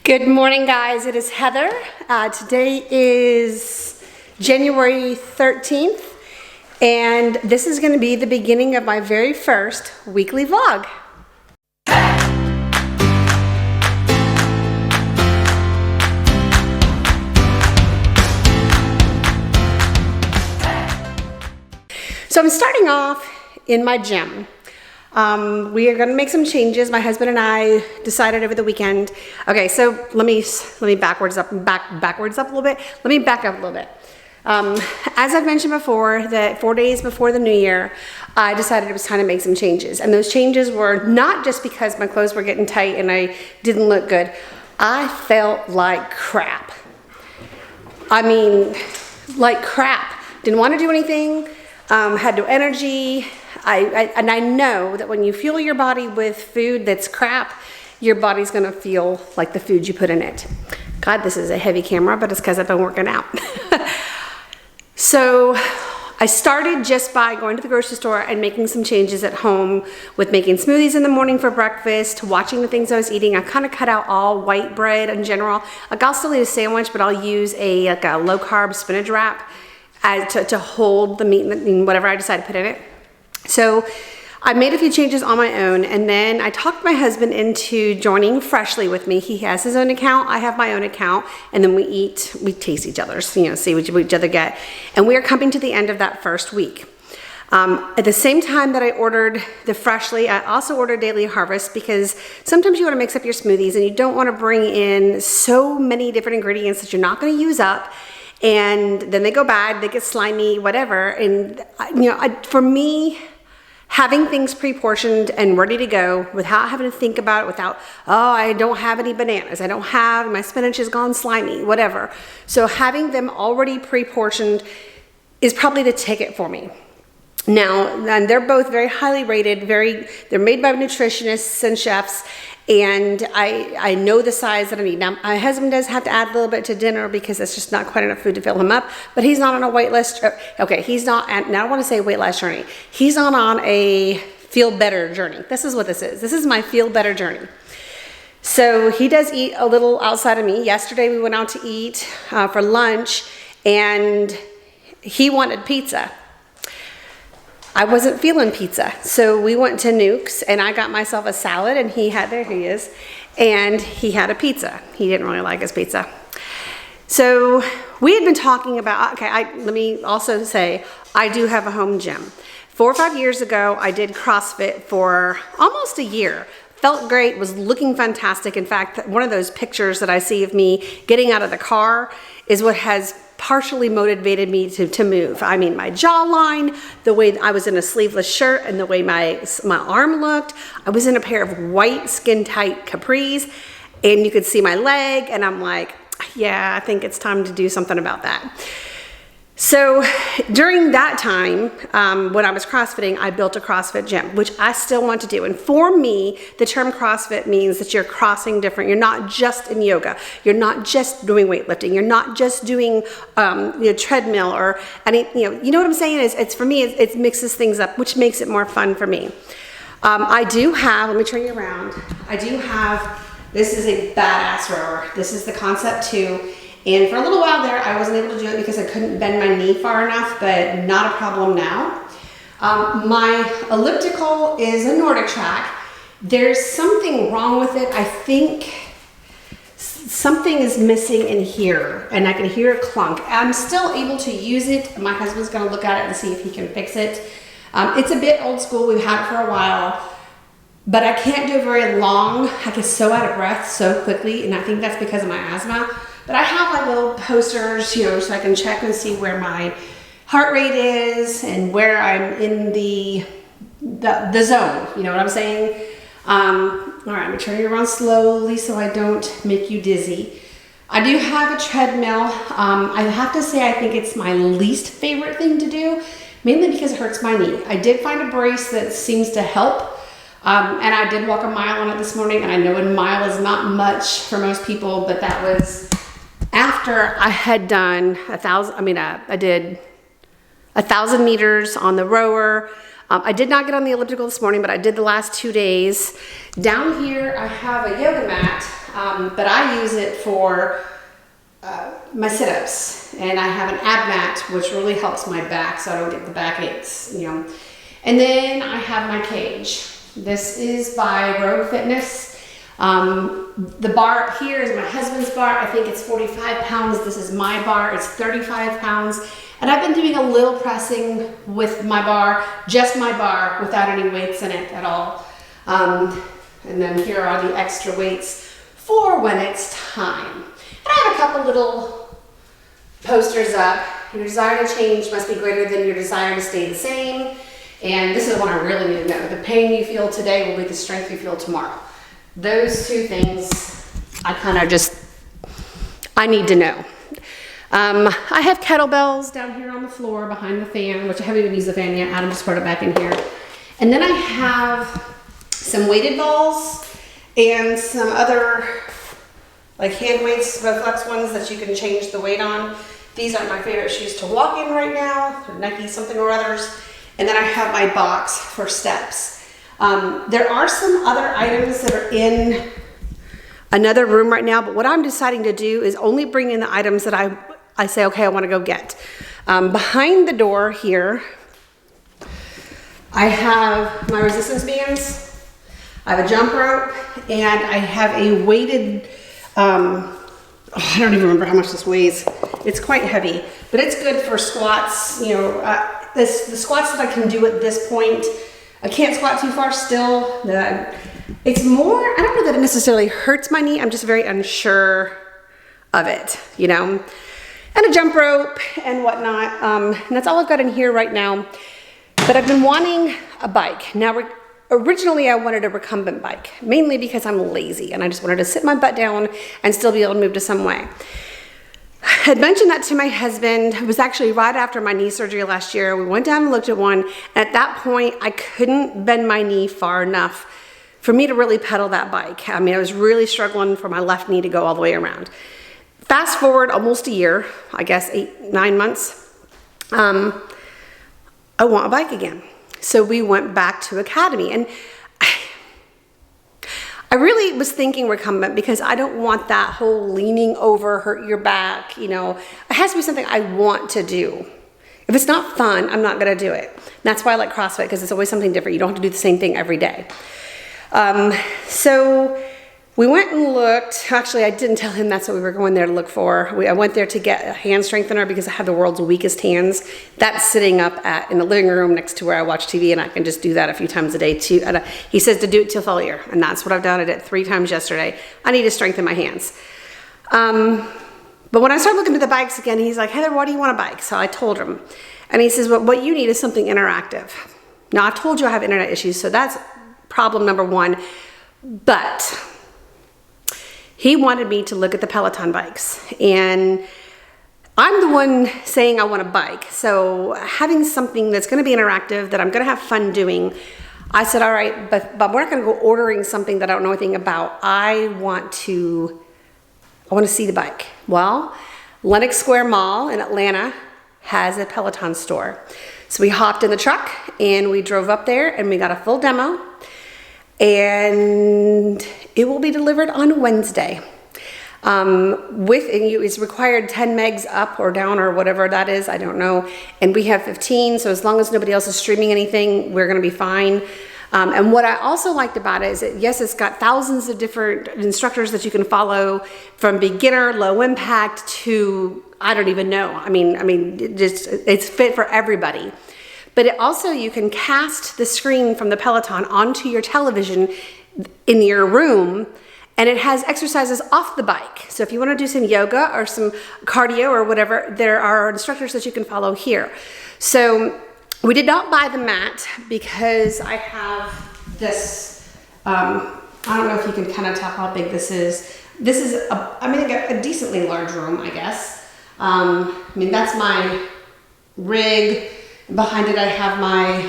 Good morning, guys. It is Heather. Today is January 13th, and this is going to be the beginning of my very first weekly vlog. So I'm starting off in my gym. We are going to make some changes. My husband and I decided over the weekend. Okay, so let me backwards up a little bit. Let me back up a little bit. As I've mentioned before, that 4 days before the new year, I decided it was time to make some changes. And those changes were not just because my clothes were getting tight and I didn't look good. I felt like crap. I mean, like crap. Didn't want to do anything. Had no energy. And I know that when you fuel your body with food that's crap, your body's gonna feel like the food you put in it. God, this is a heavy camera, but it's because I've been working out. So I started just by going to the grocery store and making some changes at home with making smoothies in the morning for breakfast, watching the things I was eating. I kind of cut out all white bread in general. Like I'll still eat a sandwich, but I'll use a low carb spinach wrap to hold the meat and whatever I decide to put in it. So I made a few changes on my own, and then I talked my husband into joining Freshly with me. He has his own account, I have my own account, and then we taste each other's, see what each other get. And we are coming to the end of that first week. At the same time that I ordered the Freshly, I also ordered Daily Harvest because sometimes you want to mix up your smoothies and you don't want to bring in so many different ingredients that you're not going to use up. And then they go bad, they get slimy, whatever. And for me, having things pre-portioned and ready to go without having to think about it, without, I don't have any bananas, my spinach is gone slimy, whatever. So having them already pre-portioned is probably the ticket for me. Now, and they're both very highly rated, they're made by nutritionists and chefs, and I know the size that I need. Now, my husband does have to add a little bit to dinner because it's just not quite enough food to fill him up, but he's not on a weight loss, okay, he's not, now I don't want to say weight loss journey. He's not on a feel better journey. This is what this is. This is my feel better journey. So he does eat a little outside of me. Yesterday we went out to eat for lunch, and he wanted pizza. I wasn't feeling pizza, so we went to Nuke's and I got myself a salad, and there he is, and he had a pizza. He didn't really like his pizza. So we had been talking about, let me also say, I do have a home gym. 4 or 5 years ago, I did CrossFit for almost a year. Felt great, was looking fantastic. In fact, one of those pictures that I see of me getting out of the car is what has partially motivated me to move. I mean, my jawline, the way I was in a sleeveless shirt, and the way my arm looked. I was in a pair of white skin tight capris, and you could see my leg, and I'm like, yeah, I think it's time to do something about that. So during that time, when I was CrossFitting, I built a CrossFit gym, which I still want to do. And for me, the term CrossFit means that you're crossing different. You're not just in yoga. You're not just doing weightlifting. You're not just doing treadmill or any, you know what I'm saying? It's for me, it mixes things up, which makes it more fun for me. I do have, let me turn you around. This is a badass rower. This is the Concept 2. And for a little while there, I wasn't able to do it because I couldn't bend my knee far enough, but not a problem now. My elliptical is a Nordic track. There's something wrong with it. I think something is missing in here, and I can hear a clunk. I'm still able to use it. My husband's gonna look at it and see if he can fix it. It's a bit old school. We've had it for a while, but I can't do it very long. I get so out of breath so quickly, and I think that's because of my asthma. But I have like little posters, so I can check and see where my heart rate is and where I'm in the zone. You know what I'm saying? All right, I'm gonna turn you around slowly so I don't make you dizzy. I do have a treadmill. I have to say I think it's my least favorite thing to do, mainly because it hurts my knee. I did find a brace that seems to help. And I did walk a mile on it this morning, and I know a mile is not much for most people, but that was after I had done I did 1,000 meters on the rower. I did not get on the elliptical this morning, but I did the last 2 days. Down here, I have a yoga mat. but I use it for my sit-ups, and I have an ab mat, which really helps my back so I don't get the back aches, you know. And then I have my cage. This is by Rogue Fitness. The bar up here is my husband's bar. I think it's 45 pounds. This is my bar. It's 35 pounds. And I've been doing a little pressing with my bar, just my bar, without any weights in it at all. And then here are the extra weights for when it's time. And I have a couple little posters up. Your desire to change must be greater than your desire to stay the same. And this is one I really need to know. The pain you feel today will be the strength you feel tomorrow. Those two things I need to know. I have kettlebells down here on the floor behind the fan, which I haven't even used the fan yet. Adam just put it back in here. And then I have some weighted balls and some other like hand weights, Bowflex ones that you can change the weight on. These are my favorite shoes to walk in right now. They're Nike something or others. And then I have my box for steps. There are some other items that are in another room right now, but what I'm deciding to do is only bring in the items that I say, okay, I want to go get. Behind the door here, I have my resistance bands, I have a jump rope, and I have a weighted, I don't even remember how much this weighs. It's quite heavy, but it's good for squats. You know, the squats that I can do at this point, I can't squat too far still. It's more, I don't know that it necessarily hurts my knee. I'm just very unsure of it, you know. And a jump rope and whatnot. And that's all I've got in here right now. But I've been wanting a bike. Now, originally I wanted a recumbent bike, mainly because I'm lazy and I just wanted to sit my butt down and still be able to move to some way. I had mentioned that to my husband. It was actually right after my knee surgery last year. We went down and looked at one. And at that point, I couldn't bend my knee far enough for me to really pedal that bike. I mean, I was really struggling for my left knee to go all the way around. Fast forward almost a year, I guess 8-9 months, I want a bike again. So we went back to Academy, and I really was thinking recumbent because I don't want that whole leaning over, hurt your back, you know. It has to be something I want to do. If it's not fun, I'm not gonna do it. And that's why I like CrossFit, because it's always something different. You don't have to do the same thing every day. So we went and looked. Actually, I didn't tell him that's what we were going there to look for. I went there to get a hand strengthener because I have the world's weakest hands. That's sitting up in the living room next to where I watch TV, and I can just do that a few times a day too. He says to do it till failure, and that's what I've done. I did it 3 times yesterday. I need to strengthen my hands. But when I started looking at the bikes again, he's like, Heather, why do you want a bike? So I told him, and he says, well, what you need is something interactive. Now, I told you I have internet issues, so that's problem number 1, but he wanted me to look at the Peloton bikes, and I'm the one saying I want a bike. So having something that's going to be interactive, that I'm going to have fun doing, I said, all right, but we're not going to go ordering something that I don't know anything about. I want to see the bike. Well, Lenox Square Mall in Atlanta has a Peloton store. So we hopped in the truck and we drove up there and we got a full demo, and it will be delivered on Wednesday. It's required 10 megs up or down or whatever that is, I don't know. And we have 15, so as long as nobody else is streaming anything, we're gonna be fine. And what I also liked about it is that, yes, it's got thousands of different instructors that you can follow, from beginner, low impact to, I don't even know. I mean, it's fit for everybody. But it also, you can cast the screen from the Peloton onto your television in your room, and it has exercises off the bike. So if you want to do some yoga or some cardio or whatever, there are instructors that you can follow here. So we did not buy the mat because I have this, I don't know if you can kind of tell how big this is. This is, a decently large room, I guess. That's my rig. Behind it, I have my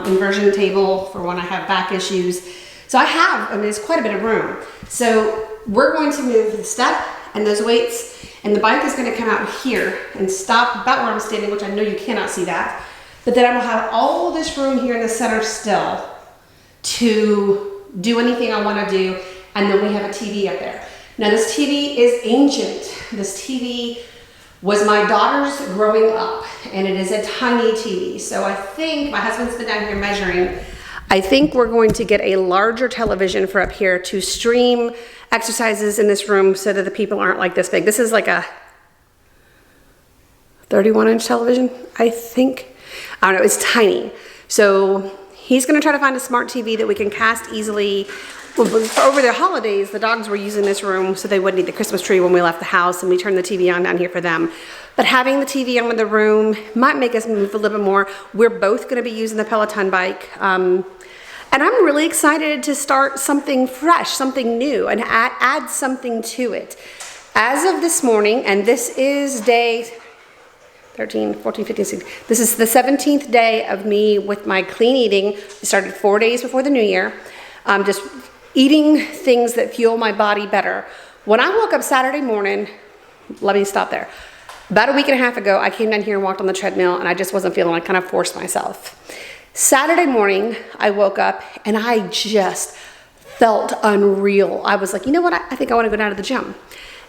inversion table for when I have back issues. So it's quite a bit of room. So we're going to move the step and those weights, and the bike is going to come out here and stop about where I'm standing, which I know you cannot see that. But then I will have all this room here in the center still to do anything I want to do, and then we have a TV up there. Now this TV is ancient. This TV was my daughter's growing up, and it is a tiny TV. So I think, my husband's been down here measuring, I think we're going to get a larger television for up here to stream exercises in this room so that the people aren't like this big. This is like a 31-inch television, I think. I don't know, it's tiny. So he's gonna try to find a smart TV that we can cast easily. Over the holidays, the dogs were using this room so they wouldn't need the Christmas tree when we left the house, and we turned the TV on down here for them. But having the TV on in the room might make us move a little bit more. We're both gonna be using the Peloton bike. And I'm really excited to start something fresh, something new, and add something to it. As of this morning, and this is day 13, 14, 15, 16. This is the 17th day of me with my clean eating. I started 4 days before the new year. Just eating things that fuel my body better. When I woke up Saturday morning, let me stop there. About a week and a half ago, I came down here and walked on the treadmill, and I just wasn't feeling it. I kind of forced myself. Saturday morning, I woke up and I just felt unreal. I was like, you know what? I think I want to go down to the gym.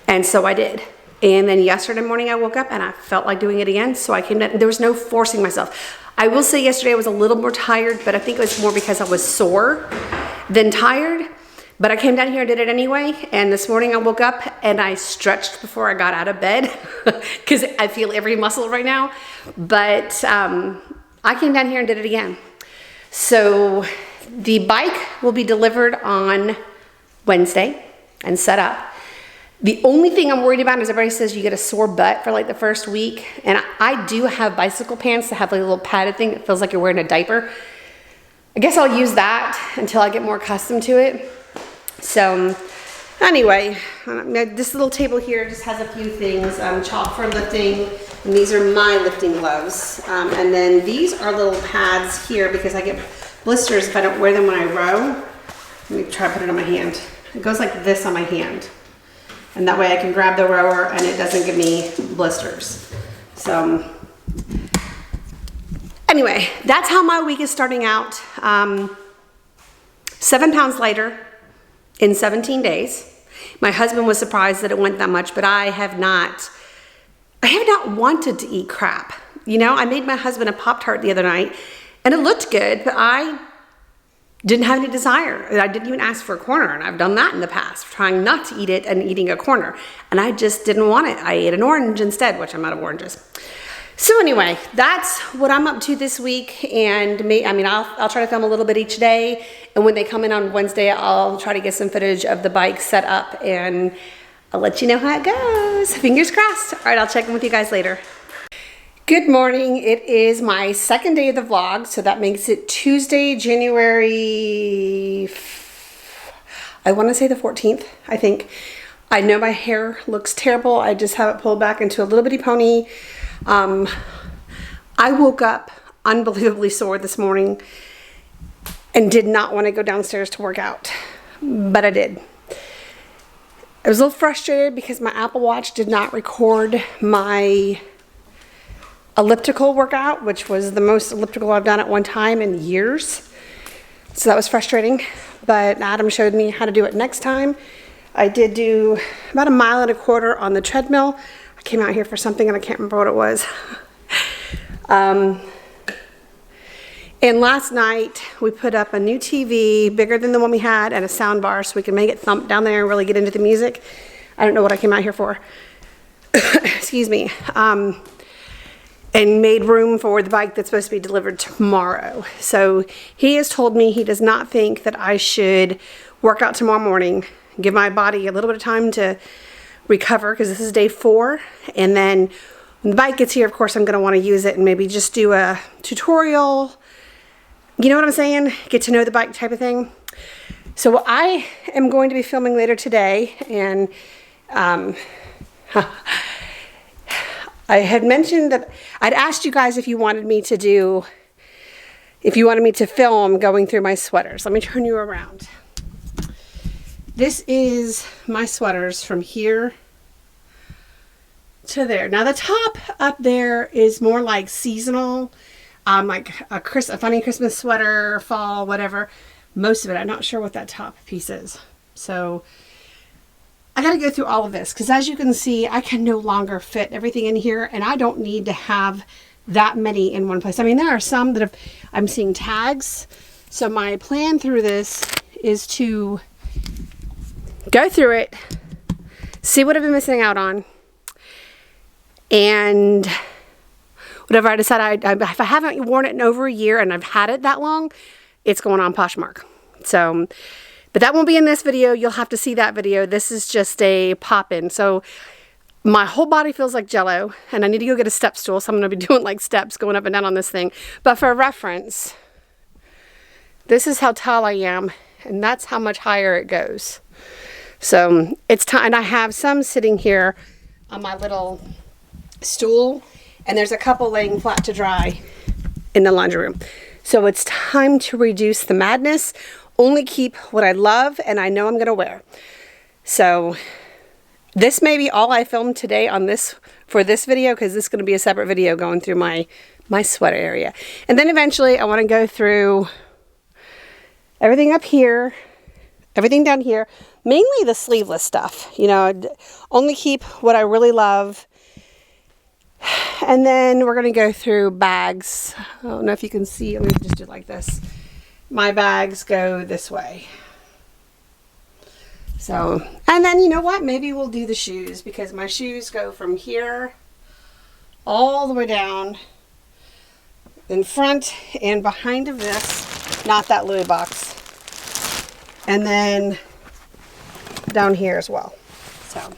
And so I did. And then yesterday morning I woke up and I felt like doing it again. So I came down. There was no forcing myself. I will say yesterday I was a little more tired, but I think it was more because I was sore than tired. But I came down here and did it anyway. And this morning I woke up and I stretched before I got out of bed because I feel every muscle right now. But I came down here and did it again. So the bike will be delivered on Wednesday and set up. The only thing I'm worried about is everybody says you get a sore butt for like the first week. And I do have bicycle pants that have like a little padded thing that feels like you're wearing a diaper. I guess I'll use that until I get more accustomed to it. So anyway, this little table here just has a few things. Chalk for lifting, and these are my lifting gloves. And then these are little pads here because I get blisters if I don't wear them when I row. Let me try to put it on my hand. It goes like this on my hand. And that way I can grab the rower and it doesn't give me blisters. So anyway, that's how my week is starting out. 7 pounds lighter in 17 days. My husband was surprised that it went that much, but I have not wanted to eat crap. You know, I made my husband a Pop-Tart the other night and it looked good, but I didn't have any desire. I didn't even ask for a corner, and I've done that in the past, trying not to eat it and eating a corner. And I just didn't want it. I ate an orange instead, which I'm out of oranges. So anyway, that's what I'm up to this week. And I'll try to film a little bit each day. And when they come in on Wednesday, I'll try to get some footage of the bike set up, and I'll let you know how it goes. Fingers crossed. All right, I'll check in with you guys later. Good morning. It is my second day of the vlog, so that makes it Tuesday, January, I want to say the 14th, I think. I know my hair looks terrible. I just have it pulled back into a little bitty pony. I woke up unbelievably sore this morning and did not want to go downstairs to work out, but I did. I was a little frustrated because my Apple Watch did not record my elliptical workout, which was the most elliptical I've done at one time in years. So that was frustrating, but Adam showed me how to do it next time. I did do about 1.25 miles on the treadmill. I came out here for something and I can't remember what it was. And last night we put up a new TV, bigger than the one we had, and a sound bar so we can make it thump down there and really get into the music. I don't know what I came out here for. Excuse me. And made room for the bike that's supposed to be delivered tomorrow. So he has told me he does not think that I should work out tomorrow morning, give my body a little bit of time to recover, because this is day 4. And then when the bike gets here, of course, I'm going to want to use it and maybe just do a tutorial. You know what I'm saying? Get to know the bike type of thing. So I am going to be filming later today, and I had mentioned that I'd asked you guys if you wanted me to film going through my sweaters. Let me turn you around. This is my sweaters from here to there. Now the top up there is more like seasonal, like a funny Christmas sweater, fall, whatever. Most of it, I'm not sure what that top piece is. So I got to go through all of this because as you can see, I can no longer fit everything in here, and I don't need to have that many in one place. I mean, there are some that I'm seeing tags. So my plan through this is to go through it, see what I've been missing out on, and whatever I decide, if I haven't worn it in over a year and I've had it that long, it's going on Poshmark. So, but that won't be in this video. You'll have to see that video. This is just a pop-in. So my whole body feels like Jell-O, and I need to go get a step stool. So I'm going to be doing like steps going up and down on this thing. But for reference, this is how tall I am, and that's how much higher it goes. So it's time, and I have some sitting here on my little stool, and there's a couple laying flat to dry in the laundry room. So it's time to reduce the madness. Only keep what I love and I know I'm gonna wear. So this may be all I filmed today on this for this video, because this is gonna be a separate video going through my sweater area. And then eventually I wanna go through everything up here, everything down here, mainly the sleeveless stuff. You know, only keep what I really love. And then we're gonna go through bags. I don't know if you can see, let me just do it like this. My bags go this way. So, and then you know what? Maybe we'll do the shoes, because my shoes go from here all the way down in front and behind of this, not that Louis box, and then down here as well. So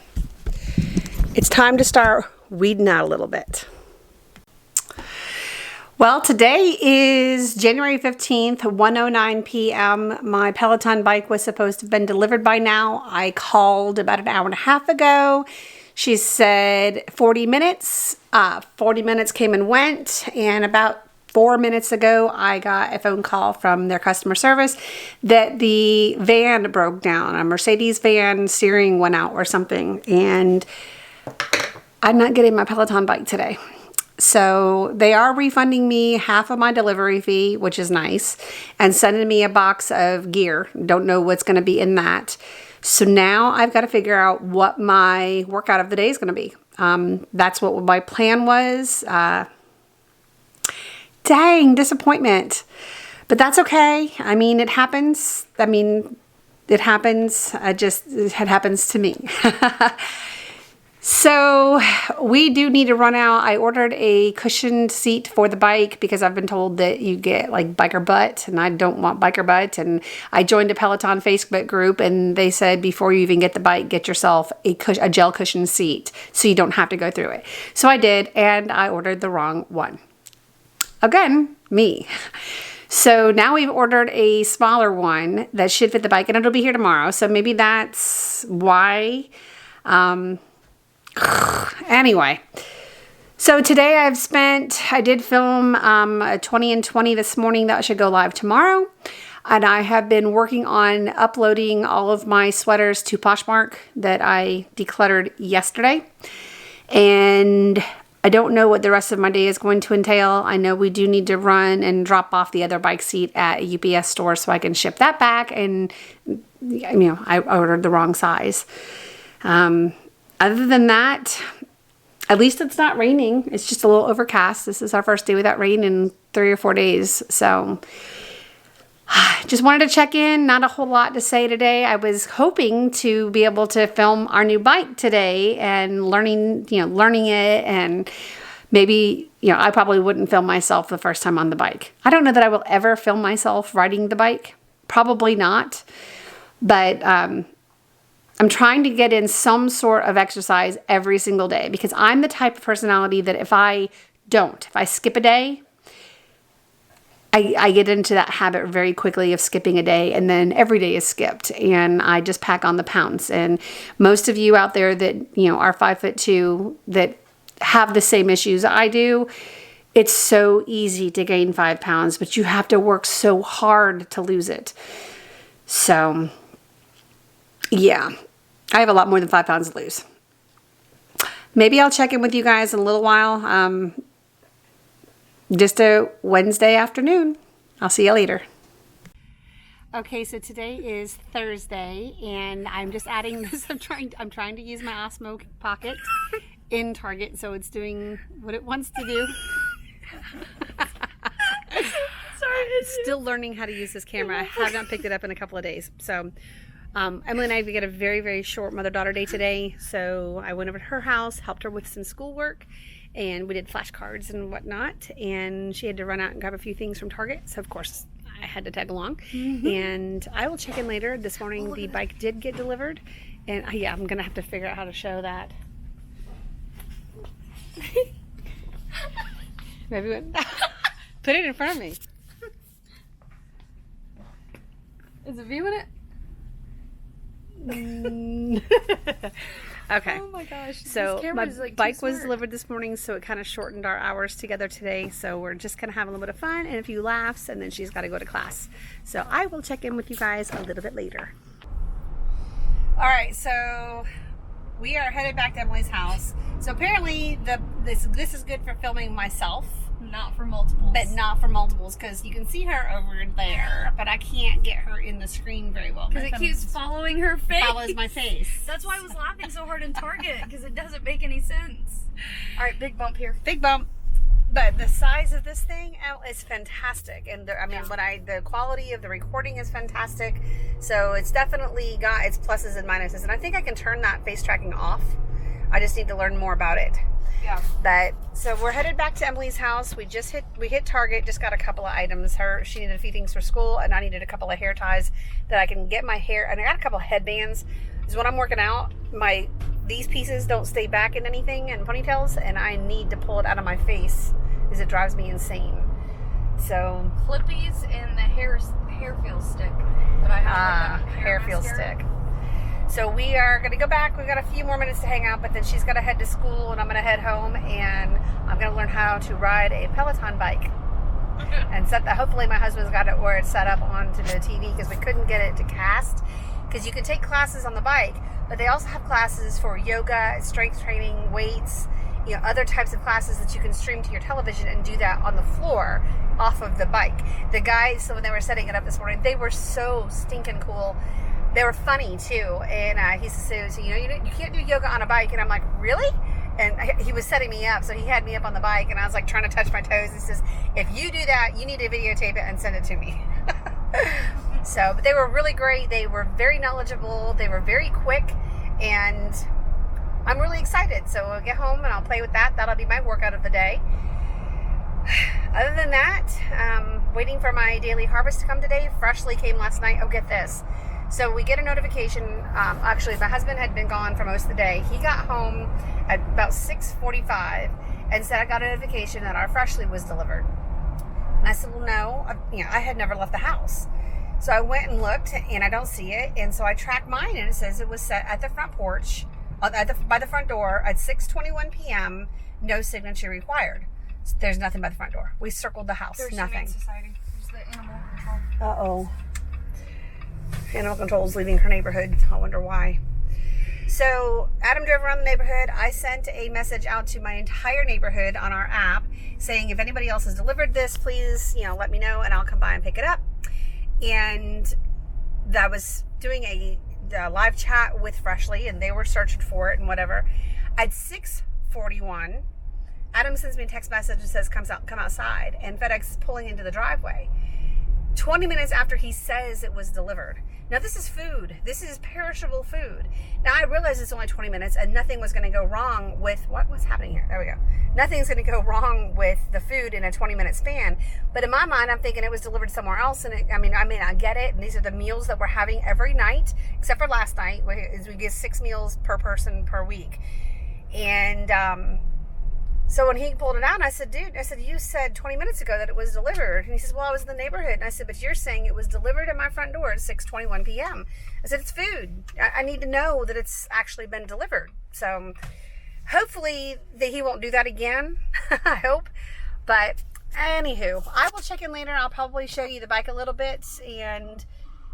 it's time to start weeding out a little bit. Well, today is January 15th, 1:09 p.m. My Peloton bike was supposed to have been delivered by now. I called about an hour and a half ago. She said 40 minutes. 40 minutes came and went, and about 4 minutes ago, I got a phone call from their customer service that the van broke down. A Mercedes van steering went out or something, and I'm not getting my Peloton bike today. So they are refunding me half of my delivery fee, which is nice, and sending me a box of gear. Don't know what's going to be in that. So now I've got to figure out what my workout of the day is going to be. That's what my plan was. Dang, disappointment. But that's okay. I mean, it happens. It happens. It happens to me. So we do need to run out. I ordered a cushioned seat for the bike because I've been told that you get like biker butt, and I don't want biker butt. And I joined a Peloton Facebook group, and they said before you even get the bike, get yourself a gel cushion seat so you don't have to go through it. So I did, and I ordered the wrong one. Again, me. So now we've ordered a smaller one that should fit the bike, and it'll be here tomorrow. So maybe that's why. Anyway, so today I did film a 20 and 20 this morning that should go live tomorrow. And I have been working on uploading all of my sweaters to Poshmark that I decluttered yesterday. And I don't know what the rest of my day is going to entail. I know we do need to run and drop off the other bike seat at a UPS store so I can ship that back. And, you know, I ordered the wrong size. Other than that, at least it's not raining. It's just a little overcast. This is our first day without rain in 3 or 4 days. So just wanted to check in. Not a whole lot to say today. I was hoping to be able to film our new bike today and learning it, and maybe, I probably wouldn't film myself the first time on the bike. I don't know that I will ever film myself riding the bike. Probably not. But I'm trying to get in some sort of exercise every single day, because I'm the type of personality that if I skip a day, I get into that habit very quickly of skipping a day, and then every day is skipped, and I just pack on the pounds. And most of you out there that, are 5'2", that have the same issues I do, it's so easy to gain 5 pounds, but you have to work so hard to lose it. So yeah, I have a lot more than 5 pounds to lose. Maybe I'll check in with you guys in a little while. Just a Wednesday afternoon. I'll see you later. Okay, so today is Thursday, and I'm just adding this. I'm trying to use my Osmo Pocket in Target, so it's doing what it wants to do. Sorry, still learning how to use this camera. I have not picked it up in a couple of days. So Emily and I get a very, very short mother-daughter day today, so I went over to her house, helped her with some schoolwork, and we did flashcards and whatnot, and she had to run out and grab a few things from Target, so of course I had to tag along. And I will check in later. This morning the bike did get delivered, and yeah, I'm gonna have to figure out how to show that. Maybe put it in front of me. Is it viewing it? Okay. Oh my gosh. So my bike was delivered this morning, so it kind of shortened our hours together today. So we're just gonna have a little bit of fun and a few laughs, and then she's got to go to class. So I will check in with you guys a little bit later. All right, so we are headed back to Emily's house. So apparently this is good for filming myself. Not for multiples. But not for multiples, because you can see her over there, but I can't get her in the screen very well. Because it keeps following her face. Follows my face. That's why I was laughing so hard in Target, because it doesn't make any sense. All right, big bump here. Big bump. But the size of this thing is fantastic. And the quality of the recording is fantastic. So it's definitely got its pluses and minuses. And I think I can turn that face tracking off. I just need to learn more about it. Yeah. But so we're headed back to Emily's house. We hit Target, just got a couple of items. She needed a few things for school, and I needed a couple of hair ties that I can get my hair, and I got a couple of headbands. Because when I'm working out, these pieces don't stay back in anything and ponytails, and I need to pull it out of my face because it drives me insane. So Clippies and the hair feel stick that I have. Hair feel stick. So we are going to go back. We've got a few more minutes to hang out, but then she's got to head to school, and I'm going to head home, and I'm going to learn how to ride a Peloton bike. And hopefully my husband's got it where it's set up onto the TV, because we couldn't get it to cast. Because you can take classes on the bike, but they also have classes for yoga, strength training, weights, other types of classes that you can stream to your television and do that on the floor off of the bike. The guys, so when they were setting it up this morning, they were so stinking cool. They were funny too, and he says, you can't do yoga on a bike, and I'm like, really? And he was setting me up, so he had me up on the bike, and I was like trying to touch my toes. He says, if you do that, you need to videotape it and send it to me. So, but they were really great. They were very knowledgeable. They were very quick, and I'm really excited. So we'll get home and I'll play with that. That'll be my workout of the day. Other than that, waiting for my daily harvest to come today. Freshly came last night. Oh, get this. So we get a notification. Actually, my husband had been gone for most of the day. He got home at about 6:45 and said, I got a notification that our Freshly was delivered. And I said, well, no, I had never left the house. So I went and looked, and I don't see it. And so I tracked mine, and it says it was set at the front porch, by the front door at 6:21 p.m., no signature required. So there's nothing by the front door. We circled the house, There's nothing. Society. There's the animal control. Uh-oh. Animal control is leaving her neighborhood. I wonder why. So Adam drove around the neighborhood. I sent a message out to my entire neighborhood on our app saying, if anybody else has delivered this, please, let me know, and I'll come by and pick it up. And that was doing a live chat with Freshly, and they were searching for it and whatever. At 6:41, Adam sends me a text message and says, come outside, and FedEx is pulling into the driveway. 20 minutes after he says it was delivered. Now, this is food. This is perishable food. Now, I realize it's only 20 minutes and nothing was going to go wrong with what's happening here. There we go. Nothing's going to go wrong with the food in a 20-minute span. But in my mind, I'm thinking it was delivered somewhere else. And I get it. And these are the meals that we're having every night, except for last night, we get 6 meals per person per week. And so when he pulled it out, I said, dude, you said 20 minutes ago that it was delivered. And he says, well, I was in the neighborhood. And I said, but you're saying it was delivered at my front door at 6:21 p.m. I said, it's food. I need to know that it's actually been delivered. So hopefully he won't do that again. I hope. But anywho, I will check in later. I'll probably show you the bike a little bit, and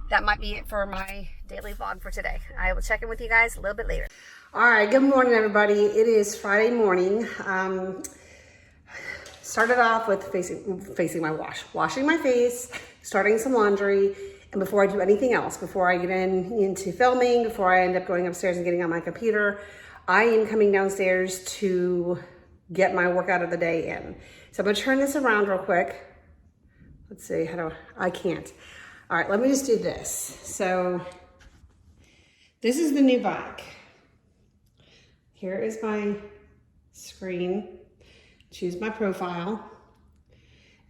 that might be it for my daily vlog for today. I will check in with you guys a little bit later. All right, good morning, everybody. It is Friday morning. Started off with washing my face, starting some laundry, and before I do anything else, before I get into filming, before I end up going upstairs and getting on my computer, I am coming downstairs to get my workout of the day in. So I'm gonna turn this around real quick. Let's see, I can't. All right, let me just do this. So this is the new bike. Here is my screen. Choose my profile.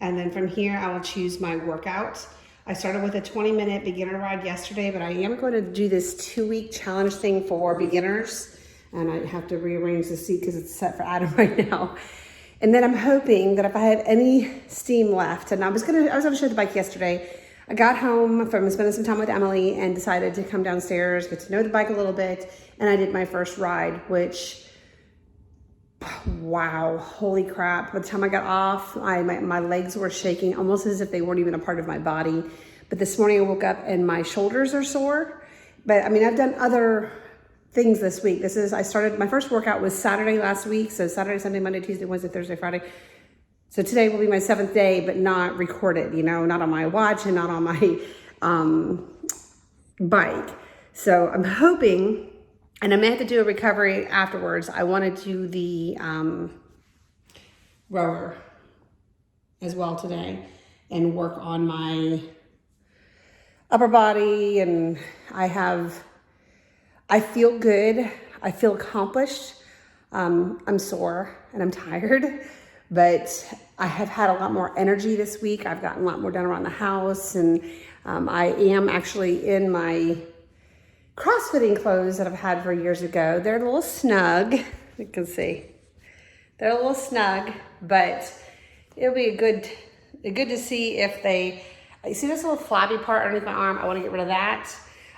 And then from here, I will choose my workout. I started with a 20-minute beginner ride yesterday, but I am going to do this 2-week challenge thing for beginners. And I have to rearrange the seat because it's set for Adam right now. And then I'm hoping that if I have any steam left, and I was gonna show the bike yesterday. I got home from spending some time with Emily and decided to come downstairs, get to know the bike a little bit. And I did my first ride, which, wow, holy crap. By the time I got off, my legs were shaking almost as if they weren't even a part of my body. But this morning I woke up and my shoulders are sore. But I mean, I've done other things this week. I started, my first workout was Saturday last week. So Saturday, Sunday, Monday, Tuesday, Wednesday, Thursday, Friday. So today will be my 7th day, but not recorded, not on my watch and not on my bike. So I'm hoping, and I may have to do a recovery afterwards. I want to do the rower as well today and work on my upper body. And I feel good. I feel accomplished. I'm sore and I'm tired, but I have had a lot more energy this week. I've gotten a lot more done around the house, and I am actually in my CrossFitting clothes that I've had for years ago. They're a little snug, you can see. They're a little snug, but it'll be good to see if you see this little flabby part underneath my arm? I want to get rid of that.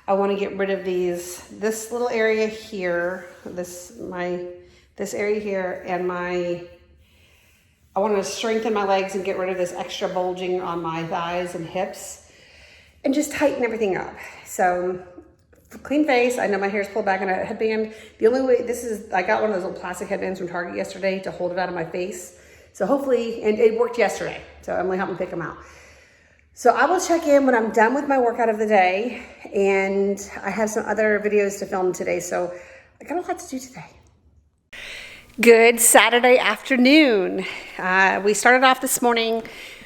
I want to get rid of this little area here, this area here, and I want to strengthen my legs and get rid of this extra bulging on my thighs and hips and just tighten everything up. So clean face. I know my hair's pulled back in a headband. The only way, I got one of those little plastic headbands from Target yesterday to hold it out of my face. So hopefully, and it worked yesterday. So Emily helped me pick them out. So I will check in when I'm done with my workout of the day. And I have some other videos to film today. So I got a lot to do today. Good Saturday afternoon. We started off this morning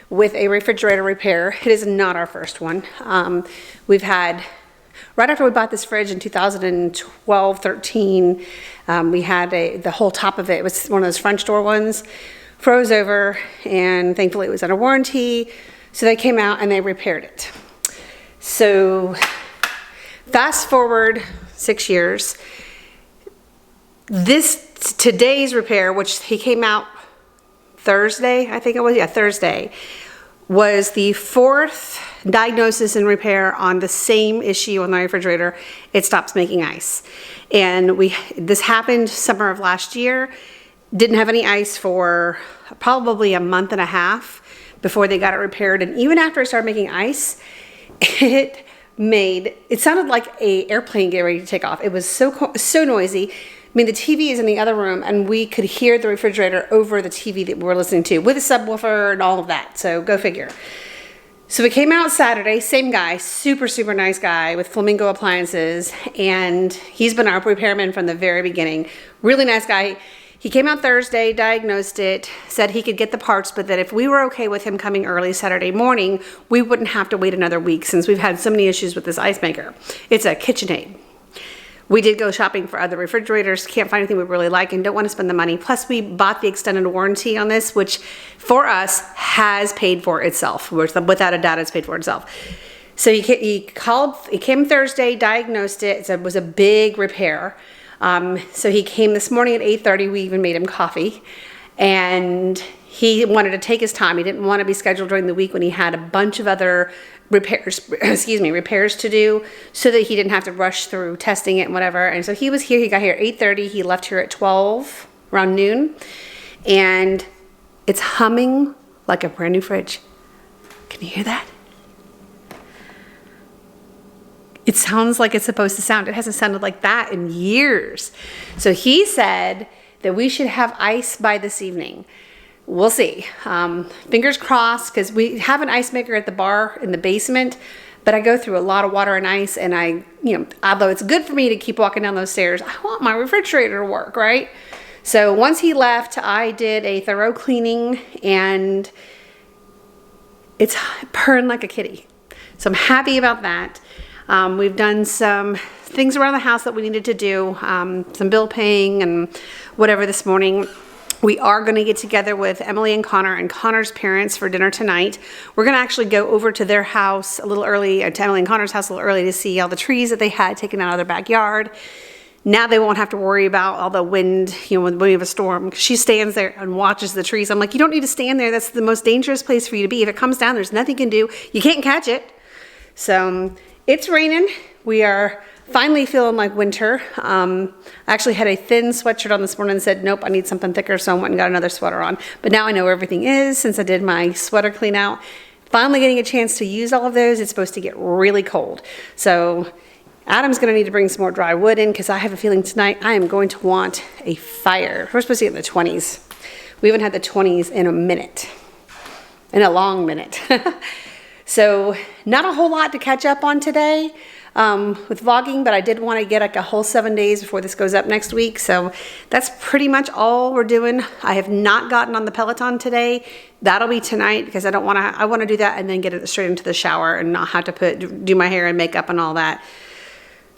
with a refrigerator repair. It is not our first one. We've had, right after we bought this fridge in 2012, 13, we had the whole top of it was one of those French door ones, froze over, and thankfully it was under warranty. So they came out and they repaired it. So fast forward 6 years, today's repair, which he came out Thursday, I think it was, Thursday, was the 4th diagnosis and repair on the same issue on the refrigerator. It stops making ice. And this happened summer of last year. Didn't have any ice for probably a month and a half before they got it repaired. And even after it started making ice, it sounded like an airplane getting ready to take off. It was so noisy. I mean, the TV is in the other room, and we could hear the refrigerator over the TV that we were listening to with a subwoofer and all of that. So go figure. So we came out Saturday, same guy, super, super nice guy with Flamingo Appliances. And he's been our repairman from the very beginning. Really nice guy. He came out Thursday, diagnosed it, said he could get the parts, but that if we were okay with him coming early Saturday morning, we wouldn't have to wait another week since we've had so many issues with this ice maker. It's a KitchenAid. We did go shopping for other refrigerators, can't find anything we really like and don't want to spend the money. Plus we bought the extended warranty on this, which for us has paid for itself. Without a doubt, it's paid for itself. So he came Thursday, diagnosed it. It was a big repair. So he came this morning at 8:30. We even made him coffee, and he wanted to take his time. He didn't want to be scheduled during the week when he had a bunch of other repairs to do, so that he didn't have to rush through testing it and whatever. And so he was here. He got here at 8:30. He left here at 12, around noon, and it's humming like a brand new fridge. Can you hear that? It sounds like it's supposed to sound. It hasn't sounded like that in years. So he said that we should have ice by this evening. We'll see. Fingers crossed, because we have an ice maker at the bar in the basement, but I go through a lot of water and ice, and although it's good for me to keep walking down those stairs, I want my refrigerator to work, right? So once he left, I did a thorough cleaning, and it's purring like a kitty. So I'm happy about that. We've done some things around the house that we needed to do, some bill paying and whatever this morning. We are going to get together with Emily and Connor's parents for dinner tonight. We're going to actually go over to their house a little early, to Emily and Connor's house a little early, to see all the trees that they had taken out of their backyard. Now they won't have to worry about all the wind, when we have a storm. She stands there and watches the trees. I'm like, you don't need to stand there. That's the most dangerous place for you to be. If it comes down, there's nothing you can do. You can't catch it. So it's raining. We are finally feeling like winter. I actually had a thin sweatshirt on this morning and said, nope, I need something thicker, so I went and got another sweater on. But now I know where everything is since I did my sweater clean out. Finally getting a chance to use all of those. It's supposed to get really cold. So Adam's going to need to bring some more dry wood in, because I have a feeling tonight I am going to want a fire. We're supposed to get in the 20s. We haven't had the 20s in a minute. In a long minute. So not a whole lot to catch up on today. With vlogging, but I did want to get like a whole 7 days before this goes up next week. So that's pretty much all we're doing. I have not gotten on the Peloton today. That'll be tonight, because I want to do that and then get it straight into the shower and not have to do my hair and makeup and all that.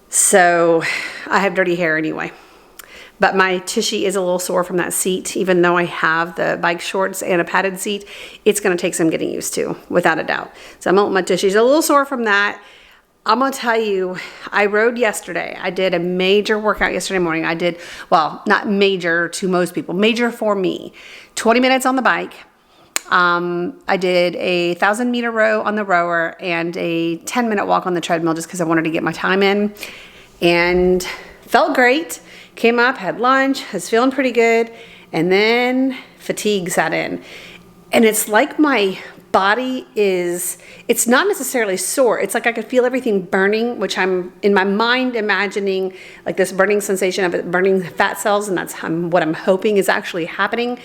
So I have dirty hair anyway. But my tushy is a little sore from that seat. Even though I have the bike shorts and a padded seat, it's going to take some getting used to, without a doubt. So my tushy's a little sore from that. I'm going to tell you, I rode yesterday. I did a major workout yesterday morning. I did, well, not major to most people, major for me. 20 minutes on the bike. I did a 1,000-meter row on the rower and a 10-minute walk on the treadmill, just because I wanted to get my time in. And felt great. Came up, had lunch, was feeling pretty good. And then fatigue set in. And it's like my body it's not necessarily sore. It's like I could feel everything burning, which I'm in my mind imagining like this burning sensation of it burning fat cells, and that's what I'm hoping is actually happening.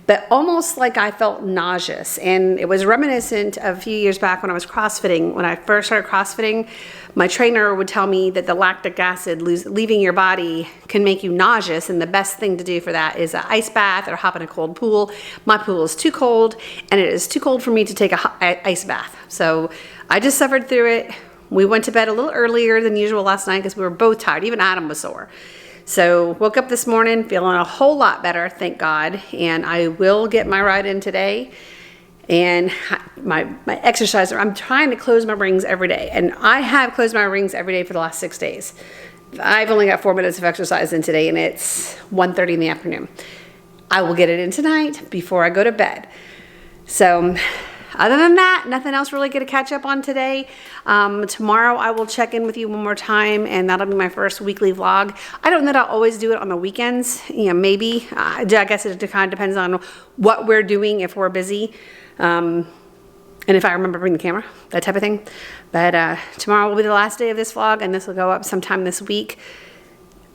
But almost like I felt nauseous, and it was reminiscent of a few years back when I was CrossFitting. When I first started CrossFitting, my trainer would tell me that the lactic acid leaving your body can make you nauseous, and the best thing to do for that is an ice bath or hop in a cold pool. My pool is too cold, and it is too cold for me to take an ice bath. So I just suffered through it. We went to bed a little earlier than usual last night because we were both tired. Even Adam was sore. So woke up this morning feeling a whole lot better, thank God. And I will get my ride in today. And my exercise, I'm trying to close my rings every day. And I have closed my rings every day for the last 6 days. I've only got 4 minutes of exercise in today, and it's 1:30 in the afternoon. I will get it in tonight before I go to bed. So other than that, nothing else really going to catch up on today. Tomorrow I will check in with you one more time, and that'll be my first weekly vlog. I don't know that I'll always do it on the weekends. Maybe. I guess it kind of depends on what we're doing, if we're busy. And if I remember to bring the camera, that type of thing. But tomorrow will be the last day of this vlog, and this will go up sometime this week.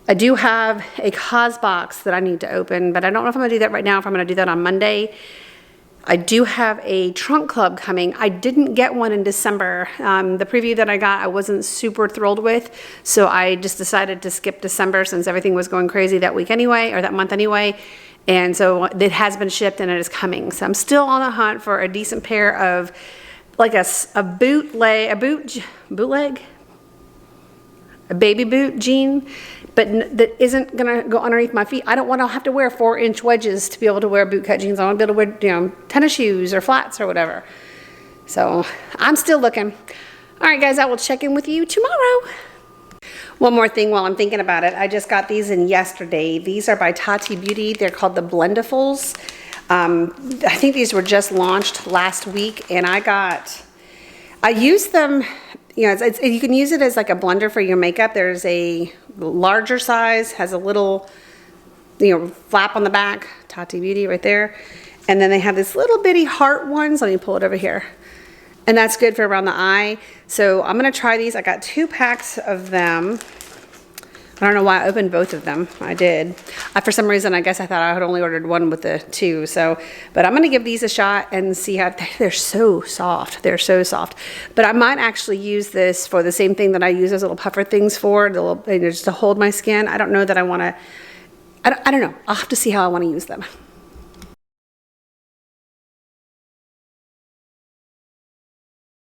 I do have a cause box that I need to open, but I don't know if I'm going to do that right now, if I'm going to do that on Monday. I do have a trunk club coming. I didn't get one in December. The preview that I got, I wasn't super thrilled with, so I just decided to skip December since everything was going crazy that week anyway, or that month anyway. And so it has been shipped and it is coming. So I'm still on the hunt for a decent pair of, like a baby boot jean, but that isn't gonna go underneath my feet. I don't want to have to wear 4-inch wedges to be able to wear bootcut jeans. I want to be able to wear, tennis shoes or flats or whatever. So I'm still looking. All right, guys, I will check in with you tomorrow. One more thing while I'm thinking about it. I just got these in yesterday. These are by Tati Beauty. They're called the Blendifuls. I think these were just launched last week, and I used them. You can use it as like a blender for your makeup. There's a larger size, has a little, flap on the back, Tati Beauty right there. And then they have this little bitty heart ones. Let me pull it over here. And that's good for around the eye. So I'm gonna try these. I got 2 packs of them. I don't know why I opened both of them. I did. For some reason, I guess I thought I had only ordered one with the two. So, but I'm going to give these a shot and see how they're so soft. They're so soft. But I might actually use this for the same thing that I use those little puffer things for, just to hold my skin. I don't know that I want to. I don't know. I'll have to see how I want to use them.